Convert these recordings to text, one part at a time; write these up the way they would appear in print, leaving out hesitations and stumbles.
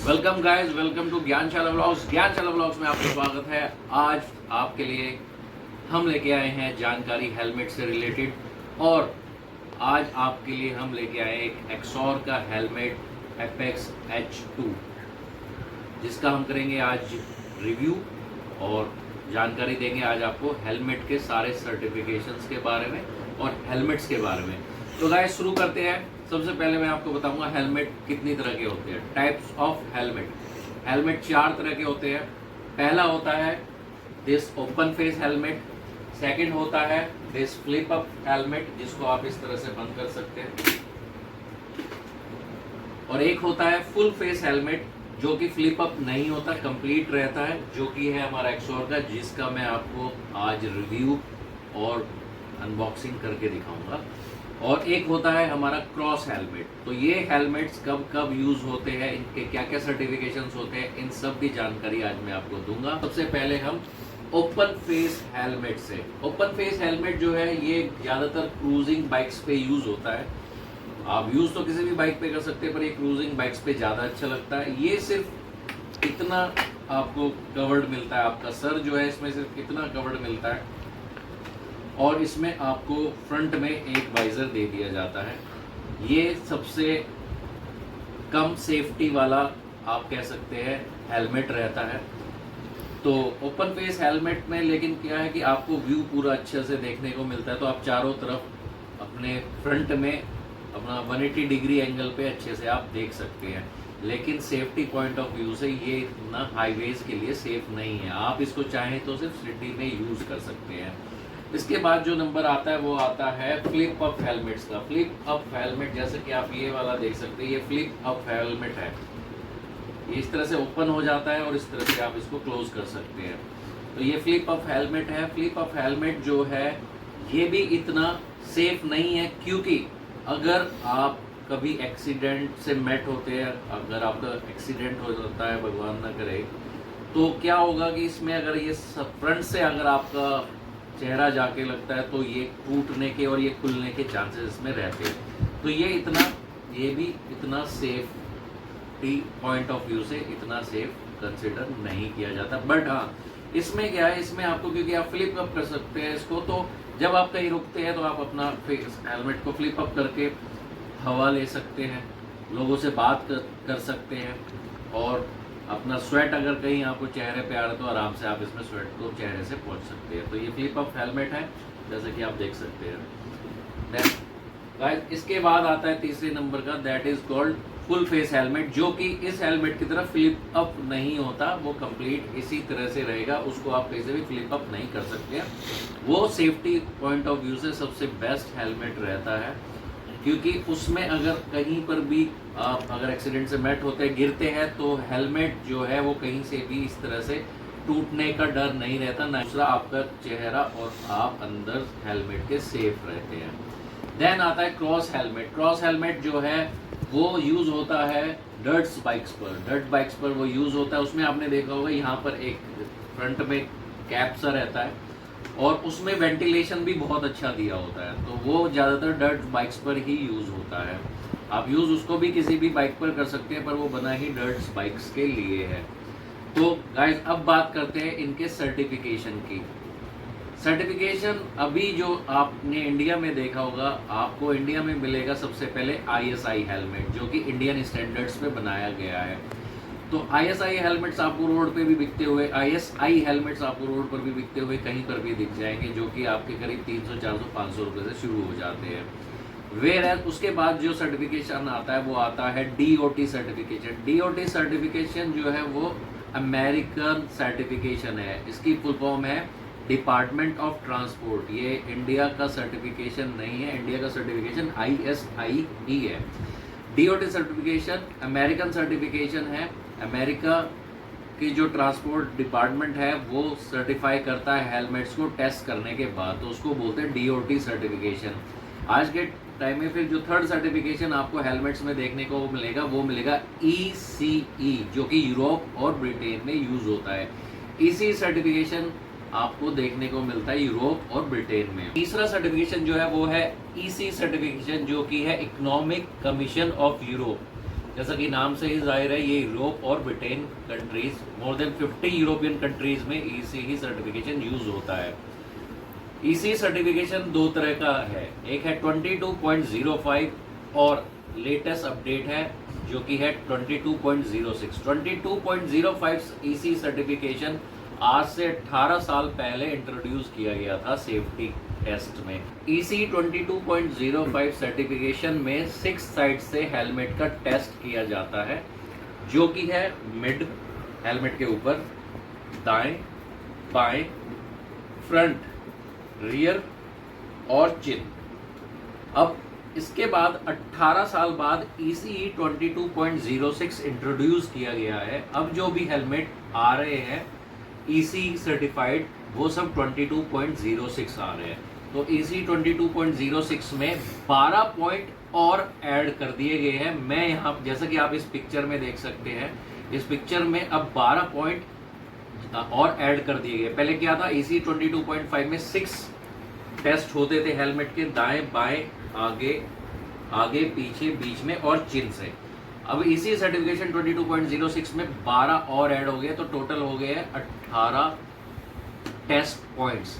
Welcome guys, welcome to Gyanshala vlogs. Gyanshala vlogs में आपका स्वागत है। आज आपके लिए हम लेके आए हैं जानकारी हेलमेट से रिलेटेड, और आज आपके लिए हम लेके आए एक एक्सॉर का हेलमेट एपेक्स H2, जिसका हम करेंगे आज रिव्यू और जानकारी देंगे आज आपको हेलमेट के सारे सर्टिफिकेशंस के बारे में और हेलमेट्स के बारे में। तो गाइस शुरू करते हैं। सबसे पहले मैं आपको बताऊंगा हेलमेट कितनी तरह के होते हैं। Types of helmet. हेलमेट 4 तरह के होते हैं। पहला होता है this open face helmet. Second होता है दिस फ्लिप अप हेलमेट, जिसको आप इस तरह से बंद कर सकते हैं। और एक होता है फुल फेस हेलमेट, जो कि फ्लिप अप नहीं होता, कंप्लीट रहता है, जो कि है हमारा एक्सॉर का, जिसका मैं आपको आज रिव्यू और अनबॉक्सिंग करके दिखाऊंगा। और एक होता है हमारा क्रॉस हेलमेट। तो ये हेलमेट्स कब कब यूज होते हैं, इनके क्या क्या सर्टिफिकेशंस होते हैं, इन सब की जानकारी आज मैं आपको दूंगा। सबसे पहले हम ओपन फेस हेलमेट से। ओपन फेस हेलमेट जो है ये ज्यादातर क्रूजिंग बाइक्स पे यूज होता है। आप यूज तो किसी भी बाइक पे कर सकते हैं, पर ये क्रूजिंग बाइक्स पे ज्यादा अच्छा लगता है। ये सिर्फ इतना आपको कवर्ड मिलता है, आपका सर जो है इसमें सिर्फ इतना कवर्ड मिलता है, और इसमें आपको फ्रंट में एक वाइजर दे दिया जाता है। ये सबसे कम सेफ्टी वाला आप कह सकते हैं हेलमेट रहता है। तो ओपन फेस हेलमेट में लेकिन क्या है कि आपको व्यू पूरा अच्छे से देखने को मिलता है, तो आप चारों तरफ अपने फ्रंट में अपना 180 डिग्री एंगल पे अच्छे से आप देख सकते हैं। लेकिन सेफ्टी पॉइंट ऑफ व्यू से ये इतना हाईवेज के लिए सेफ नहीं है। आप इसको चाहें तो सिर्फ सिटी में यूज कर सकते हैं। इसके बाद जो नंबर आता है वो आता है फ्लिप अप हेलमेट्स का। फ्लिप अप हेलमेट, जैसे कि आप ये वाला देख सकते हैं, ये फ्लिप अप हेलमेट है। ये इस तरह से ओपन हो जाता है और इस तरह से आप इसको क्लोज कर सकते हैं। तो ये फ्लिप अप हेलमेट है। फ्लिप अप हेलमेट जो है ये भी इतना सेफ नहीं है, क्योंकि अगर आप कभी एक्सीडेंट से मेट होते हैं, अगर आपका एक्सीडेंट हो जाता है, भगवान ना करे, तो क्या होगा कि इसमें अगर ये फ्रंट से अगर आपका चेहरा जाके लगता है तो ये टूटने के और ये खुलने के चांसेस इसमें रहते हैं। तो ये भी इतना सेफ्टी पॉइंट ऑफ व्यू से इतना सेफ कंसिडर नहीं किया जाता। बट हाँ, इसमें क्या है, इसमें आपको, क्योंकि आप फ्लिप अप कर सकते हैं इसको, तो जब आप कहीं रुकते हैं तो आप अपना हेलमेट को फ्लिप अप करके हवा ले सकते हैं, लोगों से बात कर सकते हैं, और अपना स्वेट अगर कहीं आपको चेहरे पे आ रहा है तो आराम से आप इसमें स्वेट को चेहरे से पहुंच सकते हैं। तो ये फ्लिप अप हेलमेट है, जैसे कि आप देख सकते हैं। गाइस, इसके बाद आता है तीसरे नंबर का, that is called full face helmet, जो कि इस हेलमेट की तरह फ्लिप अप नहीं होता, वो कंप्लीट इसी तरह से रहेगा। उसको आप कैसे भी फ्लिप अप नहीं कर सकते हैं। वो सेफ्टी पॉइंट ऑफ व्यू से सबसे बेस्ट हेलमेट रहता है, क्योंकि उसमें अगर कहीं पर भी आप अगर एक्सीडेंट से मेट होते हैं, गिरते हैं, तो हेलमेट जो है वो कहीं से भी इस तरह से टूटने का डर नहीं रहता। दूसरा, आपका चेहरा और आप अंदर हेलमेट के सेफ रहते हैं। देन आता है क्रॉस हेलमेट। क्रॉस हेलमेट जो है वो यूज होता है डर्ट्स बाइक्स पर। डर्ट बाइक्स पर वो यूज होता है। उसमें आपने देखा होगा यहाँ पर एक फ्रंट में कैप सा रहता है, और उसमें वेंटिलेशन भी बहुत अच्छा दिया होता है। तो वो ज़्यादातर डर्ट बाइक्स पर ही यूज़ होता है। आप यूज़ उसको भी किसी भी बाइक पर कर सकते हैं, पर वो बना ही डर्ट बाइक्स के लिए है। तो गाइस, अब बात करते हैं इनके सर्टिफिकेशन की। सर्टिफिकेशन अभी जो आपने इंडिया में देखा होगा, आपको इंडिया में मिलेगा सबसे पहले ISI हेलमेट, जो कि इंडियन स्टैंडर्ड्स पे बनाया गया है। तो ISI हेलमेट्स आपको रोड पे भी बिकते हुए, ISI हेलमेट्स आपको रोड पर भी बिकते हुए कहीं पर भी दिख जाएंगे, जो कि आपके करीब 300, 400, 500 रुपये से शुरू हो जाते हैं। वेयर उसके बाद जो सर्टिफिकेशन आता है वो आता है DOT सर्टिफिकेशन। DOT सर्टिफिकेशन जो है वो अमेरिकन सर्टिफिकेशन है। इसकी फुल फॉर्म है डिपार्टमेंट ऑफ ट्रांसपोर्ट। ये इंडिया का सर्टिफिकेशन नहीं है। इंडिया का सर्टिफिकेशन ISI ही है। DOT सर्टिफिकेशन अमेरिकन सर्टिफिकेशन है। अमेरिका की जो ट्रांसपोर्ट डिपार्टमेंट है वो सर्टिफाई करता है हेलमेट्स को टेस्ट करने के बाद, तो उसको बोलते हैं DOT सर्टिफिकेशन। आज के टाइम में फिर जो थर्ड सर्टिफिकेशन आपको हेलमेट्स में देखने को मिलेगा वो मिलेगा ECE, जो कि यूरोप और ब्रिटेन में यूज होता है। ECE सर्टिफिकेशन आपको देखने को मिलता है यूरोप और ब्रिटेन में। तीसरा सर्टिफिकेशन जो है वो है EC सर्टिफिकेशन, जो कि है इकोनॉमिक कमीशन ऑफ यूरोप। जैसा कि नाम से ही जाहिर है ये यूरोप और Britain countries, more than 50 European countries में ईसीई सर्टिफिकेशन यूज होता है। ईसीई सर्टिफिकेशन दो तरह का है, एक है 22.05 और लेटेस्ट अपडेट है जो कि है 22.06। 22.05 ईसीई सर्टिफिकेशन आज से 18 साल पहले इंट्रोड्यूस किया गया था सेफ्टी टेस्ट में। ईसी 22.05 सर्टिफिकेशन में 6 साइड से हेलमेट का टेस्ट किया जाता है, जो कि है मिड हेलमेट के ऊपर, दाएं, बाएं, फ्रंट, रियर और चिन। अब इसके बाद 18 साल बाद ECE 22.06 इंट्रोड्यूस किया गया है। अब जो भी हेलमेट आ रहे हैं ECE सर्टिफाइड वो सब 22.06 आ रहे हैं। तो ECE 22.06 में 12 पॉइंट और ऐड कर दिए गए हैं। मैं यहाँ, जैसा कि आप इस पिक्चर में देख सकते हैं, इस पिक्चर में अब 12 पॉइंट और ऐड कर दिए गए। पहले क्या था, ECE 22.5 में 6 टेस्ट होते थे हेलमेट के, दाएं, बाएं, आगे, पीछे, बीच में और चिन से। अब इसी सर्टिफिकेशन 22.06 में 12 और ऐड हो गए, तो टोटल हो गए 18 टेस्ट पॉइंट्स।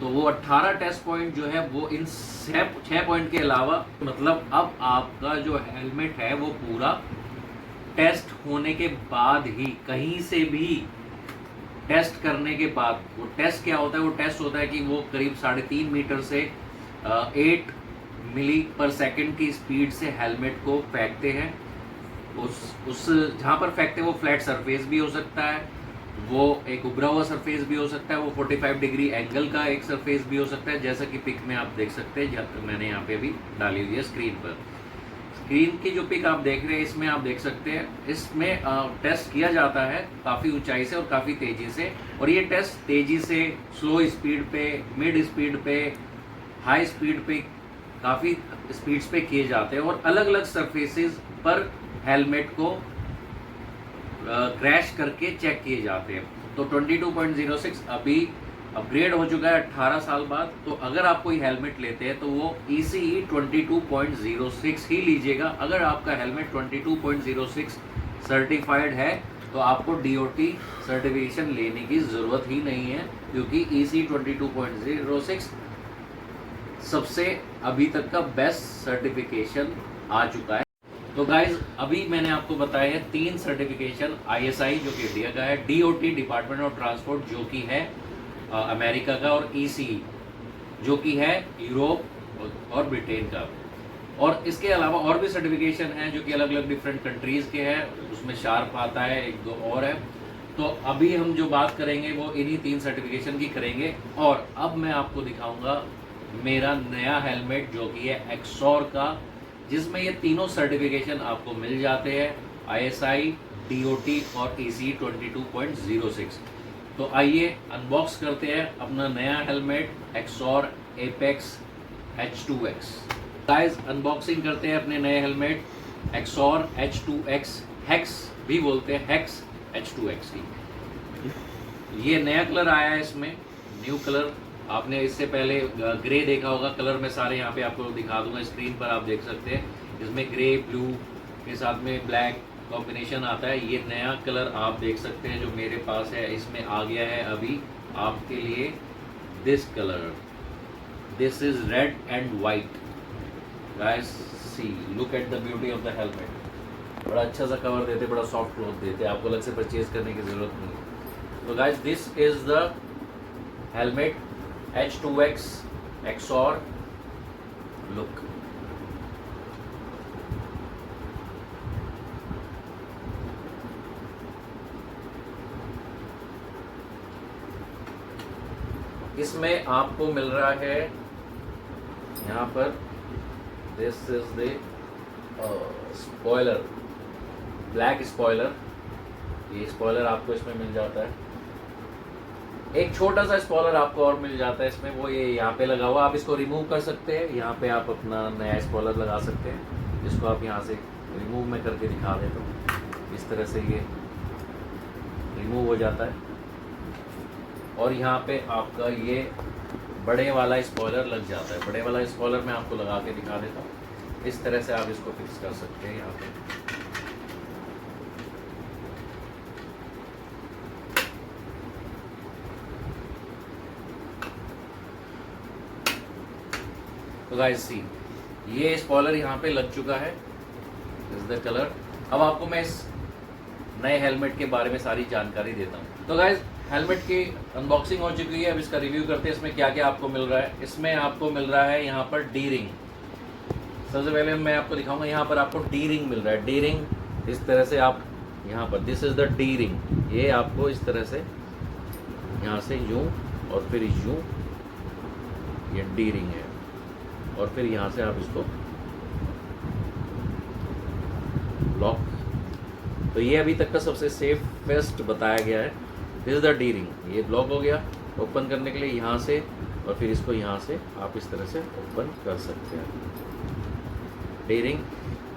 तो वो 18 टेस्ट पॉइंट जो है वो इन 6 पॉइंट के अलावा, मतलब अब आपका जो हेलमेट है वो पूरा टेस्ट होने के बाद ही, कहीं से भी टेस्ट करने के बाद, वो टेस्ट क्या होता है, वो टेस्ट होता है कि वो करीब 3.5 मीटर से 8 मिली पर सेकंड की स्पीड से हेलमेट को फेंकते हैं। उस जहाँ पर फेंकते हैं वो फ्लैट सरफेस भी हो सकता है, वो एक उभरा हुआ सरफेस भी हो सकता है, वो 45 डिग्री एंगल का एक सरफेस भी हो सकता है, जैसा कि पिक में आप देख सकते हैं, मैंने यहाँ पे भी डाली हुई है स्क्रीन पर। स्क्रीन की जो पिक आप देख रहे हैं इसमें आप देख सकते हैं, इसमें टेस्ट किया जाता है काफ़ी ऊंचाई से और काफ़ी तेज़ी से। और ये टेस्ट तेज़ी से, स्लो स्पीड पे, मिड स्पीड पे, हाई स्पीड पे, काफ़ी स्पीड्स पे किए जाते हैं और अलग अलग सरफेसेस पर हेलमेट को क्रैश करके चेक किए जाते हैं। तो 22.06 अभी अपग्रेड हो चुका है 18 साल बाद। तो अगर आप कोई हेलमेट लेते हैं तो वो ECE 22.06 ही लीजिएगा। अगर आपका हेलमेट 22.06 सर्टिफाइड है तो आपको DOT सर्टिफिकेशन लेने की ज़रूरत ही नहीं है, क्योंकि ECE 22.06 सबसे अभी तक का बेस्ट सर्टिफिकेशन आ चुका है। तो गाइज, अभी मैंने आपको बताया है 3 सर्टिफिकेशन, ISI जो कि इंडिया का है, DOT डिपार्टमेंट ऑफ ट्रांसपोर्ट जो कि है अमेरिका का, और ECE जो कि है यूरोप और ब्रिटेन का। और इसके अलावा और भी सर्टिफिकेशन हैं जो कि अलग अलग डिफरेंट कंट्रीज़ के हैं, उसमें शार्प आता है, 1-2 और है। तो अभी हम जो बात करेंगे वो इन्हीं 3 सर्टिफिकेशन की करेंगे। और अब मैं आपको दिखाऊंगा मेरा नया हेलमेट जो कि है एक्सॉर का, जिसमें ये तीनों सर्टिफिकेशन आपको मिल जाते हैं, ISI, DOT और ECE 22.06। तो आइए अनबॉक्स करते हैं अपना नया helmet XOR apex H2X। Guys, unboxing करते हैं अपने नए हेलमेट एक्सॉर H2X, हेक्स भी बोलते हैं, हेक्स H2X की। ये नया कलर आया है, इसमें न्यू कलर। आपने इससे पहले ग्रे देखा होगा, कलर में सारे यहाँ पे आपको दिखा दूंगा, स्क्रीन पर आप देख सकते हैं। इसमें ग्रे, ब्लू के साथ में ब्लैक कॉम्बिनेशन आता है। ये नया कलर आप देख सकते हैं जो मेरे पास है, इसमें आ गया है अभी आपके लिए this colour, this is red and white. Guys see, look at the beauty of the helmet. बड़ा अच्छा सा कवर देते, बड़ा सॉफ्ट क्लॉथ देते, आपको अलग से परचेज करने की ज़रूरत नहीं है। तो guys, this is the helmet H2X XOR look. इसमें आपको मिल रहा है यहाँ पर, this is the spoiler, black spoiler. ये स्पॉइलर आपको इसमें मिल जाता है। एक छोटा सा स्पॉइलर आपको और मिल जाता है इसमें, वो ये यहाँ पे लगा हुआ, आप इसको रिमूव कर सकते हैं। यहाँ पे आप अपना नया स्पॉइलर लगा सकते हैं, जिसको आप यहाँ से रिमूव में करके दिखा देता हूँ। इस तरह से ये रिमूव हो जाता है और यहाँ पे आपका ये बड़े वाला स्पॉइलर लग जाता है। बड़े वाला स्पॉइलर मैं आपको लगा के दिखा देता हूँ। इस तरह से आप इसको फिक्स कर सकते हैं यहाँ पे। तो गाइस सी, ये स्पॉइलर यहाँ पे लग चुका है, इज द कलर। अब आपको मैं इस नए हेलमेट के बारे में सारी जानकारी देता हूँ। तो गाइस हेलमेट की अनबॉक्सिंग हो चुकी है, अब इसका रिव्यू करते हैं इसमें क्या क्या आपको मिल रहा है। इसमें आपको मिल रहा है यहाँ पर डी रिंग। सबसे पहले मैं आपको दिखाऊंगा, यहाँ पर आपको डी रिंग मिल रहा है। डी रिंग इस तरह से आप यहाँ पर, this is the D ring, ये आपको इस तरह से यहाँ से यूं और फिर यूं, ये डी रिंग है, और फिर यहाँ से आप इसको लॉक। तो ये अभी तक का सबसे सेफेस्ट बताया गया है। This is the D ring, ये लॉक हो गया। ओपन करने के लिए यहाँ से, और फिर इसको यहाँ से आप इस तरह से ओपन कर सकते हैं। डी रिंग,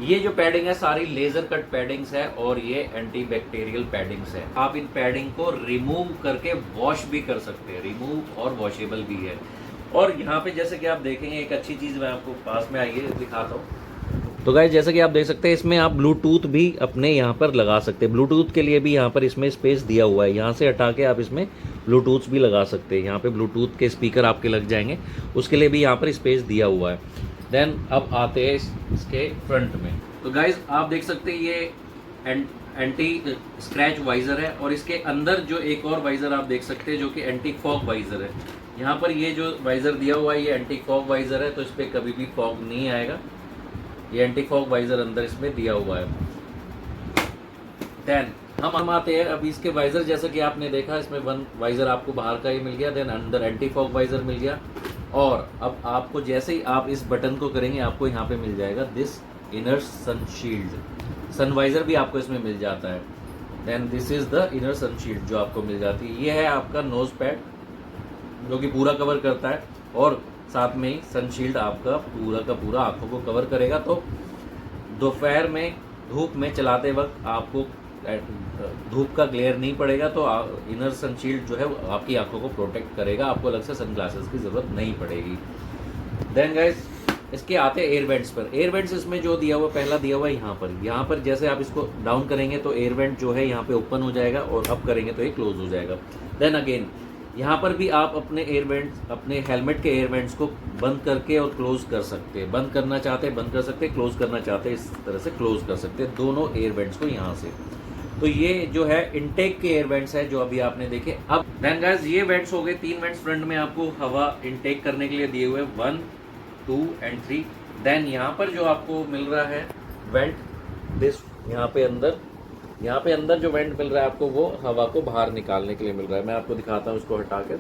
ये जो पैडिंग है सारी लेजर कट पैडिंग्स है, और ये एंटी बैक्टीरियल पैडिंग्स है। आप इन पैडिंग को रिमूव करके वॉश भी कर सकते हैं, रिमूव और वॉशेबल भी है। और यहाँ पे जैसे कि आप देखेंगे, एक अच्छी चीज़ मैं आपको पास में आइए दिखाता हूँ। तो गाइस जैसे कि आप देख सकते हैं, इसमें आप ब्लूटूथ भी अपने यहाँ पर लगा सकते हैं। ब्लूटूथ के लिए भी यहाँ पर इसमें स्पेस दिया हुआ है, यहाँ से हटा के आप इसमें ब्लूटूथ भी लगा सकते हैं। यहाँ पे ब्लूटूथ के स्पीकर आपके लग जाएंगे, उसके लिए भी यहाँ पर स्पेस दिया हुआ है। देन अब आते हैं इसके फ्रंट में। तो गाइज आप देख सकते हैं, ये एंटी स्क्रैच वाइज़र है, और इसके अंदर जो एक और वाइज़र आप देख सकते हैं जो कि एंटी फॉग वाइज़र है। यहाँ पर ये जो वाइज़र दिया हुआ है ये एंटी फॉग वाइज़र है, तो इस पर कभी भी फॉग नहीं आएगा। ये एंटी फॉग वाइज़र अंदर इसमें दिया हुआ है। देन हम आते हैं अभी इसके वाइज़र। जैसा कि आपने देखा, इसमें वन वाइज़र आपको बाहर का ही मिल गया, देन अंदर एंटी फॉग वाइज़र मिल गया। और अब आपको जैसे ही आप इस बटन को करेंगे, आपको यहाँ पे मिल जाएगा this inner sun shield. Sun visor भी आपको इसमें मिल जाता है। Then this is the inner sun shield जो आपको मिल जाती है। ये है आपका नोज पैड जो कि पूरा कवर करता है, और साथ में ही सन शील्ड आपका पूरा का पूरा आंखों को कवर करेगा। तो दोपहर में धूप में चलाते वक्त आपको धूप का ग्लेयर नहीं पड़ेगा, तो इनर सन शील्ड जो है आपकी आंखों को प्रोटेक्ट करेगा, आपको अलग से सनग्लासेस की ज़रूरत नहीं पड़ेगी। देन गाइस इसके आते हैं एयर वेंट्स पर। एयर वेंट्स इसमें जो दिया हुआ, पहला दिया हुआ है यहाँ पर जैसे आप इसको डाउन करेंगे तो एयर वेंट जो है यहाँ पे ओपन हो जाएगा, और अप करेंगे तो ये क्लोज हो जाएगा। देन अगेन यहाँ पर भी आप अपने एयर वेंट्स, अपने हेलमेट के एयर वेंट्स को बंद करके और क्लोज कर सकते हैं। बंद करना चाहते हैं बंद कर सकते हैं, क्लोज करना चाहते हैं इस तरह से क्लोज कर सकते हैं दोनों एयर वेंट्स को यहाँ से। तो ये जो है इनटेक के एयर वेंट्स है जो अभी आपने देखे। अब देन गाइस ये वेंट्स हो गए, 3 वेंट्स फ्रंट में आपको हवा इनटेक करने के लिए दिए हुए, 1, 2 एंड 3। देन यहाँ पर जो आपको मिल रहा है वेंट, दिस यहाँ पे अंदर जो वेंट मिल रहा है आपको, वो हवा को बाहर निकालने के लिए मिल रहा है। मैं आपको दिखाता हूँ इसको हटाकर।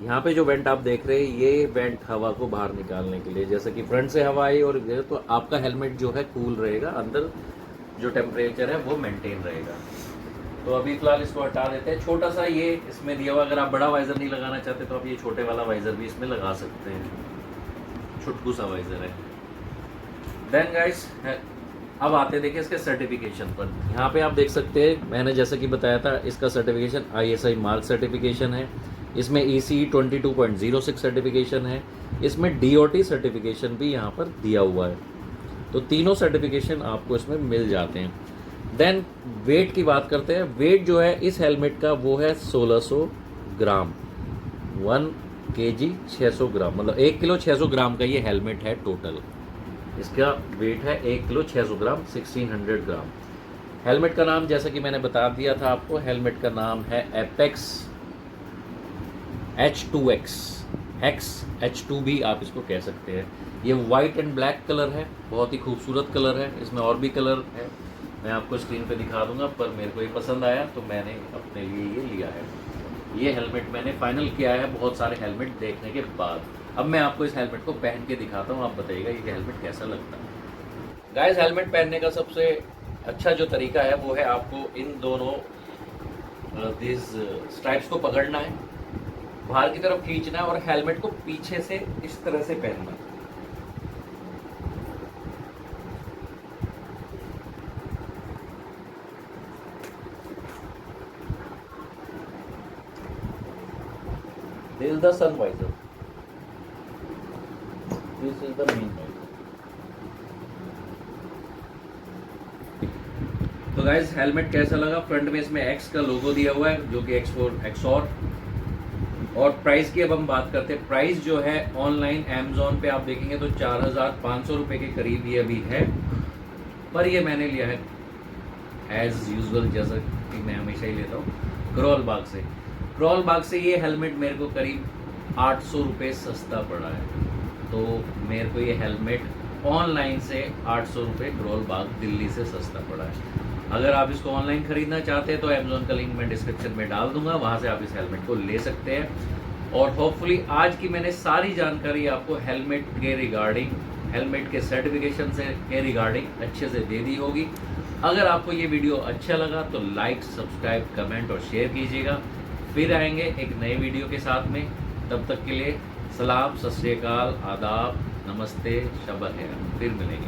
यहाँ पे जो वेंट आप देख रहे हैं, ये वेंट हवा को बाहर निकालने के लिए, जैसे कि फ्रंट से हवा आई और तो आपका हेलमेट जो है कूल रहेगा, अंदर जो टेम्परेचर है वो मेंटेन रहेगा। तो अभी फिलहाल इसको हटा देते हैं। छोटा सा ये इसमें दिया हुआ, अगर आप बड़ा वाइज़र नहीं लगाना चाहते तो आप ये छोटे वाला वाइज़र भी इसमें लगा सकते हैं, छुटकू सा वाइज़र है। देन गाइस अब आते देखिए इसके सर्टिफिकेशन पर। यहाँ पे आप देख सकते हैं, मैंने जैसा कि बताया था, इसका सर्टिफिकेशन ISI मार्क सर्टिफिकेशन है, इसमें ECE 22.06 सर्टिफिकेशन है, इसमें DOT सर्टिफिकेशन भी यहाँ पर दिया हुआ है। तो तीनों सर्टिफिकेशन आपको इसमें मिल जाते हैं। देन वेट की बात करते हैं। वेट जो है इस हेलमेट का वो है 1600 ग्राम, 1 kg 600 ग्राम, मतलब 1 किलो 600 ग्राम का ये हेलमेट है टोटल। इसका वेट है 1 किलो 600 ग्राम, 1600 ग्राम। हेलमेट का नाम जैसा कि मैंने बता दिया था आपको, हेलमेट का नाम है एपेक्स H2X, H2 भी आप इसको कह सकते हैं। ये वाइट एंड ब्लैक कलर है, बहुत ही खूबसूरत कलर है। इसमें और भी कलर है, मैं आपको स्क्रीन पे दिखा दूंगा, पर मेरे को ये पसंद आया तो मैंने अपने लिए ये लिया है। ये हेलमेट मैंने फाइनल किया है बहुत सारे हेलमेट देखने के बाद। अब मैं आपको इस हेलमेट को पहन के दिखाता हूँ, आप बताइएगा ये हेलमेट कैसा लगता है। गाइस हेलमेट पहनने का सबसे अच्छा जो तरीका है वो है आपको इन दोनों स्ट्राइप्स को पकड़ना है, बाहर की तरफ खींचना है और हेलमेट को पीछे से इस तरह से पहनना है। This is the sun visor. This is the main visor. तो गाइस हेलमेट कैसा लगा? फ्रंट में इसमें X का लोगो दिया हुआ है जो कि X4 XOR और प्राइस की अब हम बात करते हैं। प्राइस जो है ऑनलाइन अमेजोन पे आप देखेंगे तो 4,500 रुपये के करीब ये अभी है, पर ये मैंने लिया है एज यूजुअल, जैसा कि मैं हमेशा ही लेता हूँ, करोल बाग से। करोल बाग से ये हेलमेट मेरे को करीब 800 रुपये सस्ता पड़ा है। तो मेरे को ये हेलमेट ऑनलाइन से 800 रुपये करोल बाग दिल्ली से सस्ता पड़ा है। अगर आप इसको ऑनलाइन खरीदना चाहते हैं तो अमेजोन का लिंक मैं डिस्क्रिप्शन में डाल दूंगा, वहाँ से आप इस हेलमेट को ले सकते हैं। और होपफुली आज की मैंने सारी जानकारी आपको हेलमेट के रिगार्डिंग, हेलमेट के सर्टिफिकेशन से के रिगार्डिंग अच्छे से दे दी होगी। अगर आपको ये वीडियो अच्छा लगा तो लाइक, सब्सक्राइब, कमेंट और शेयर कीजिएगा। फिर आएंगे एक नए वीडियो के साथ में, तब तक के लिए सलाम, सत श्री अकाल, आदाब, नमस्ते, शब अल खैर। फिर मिलेंगे।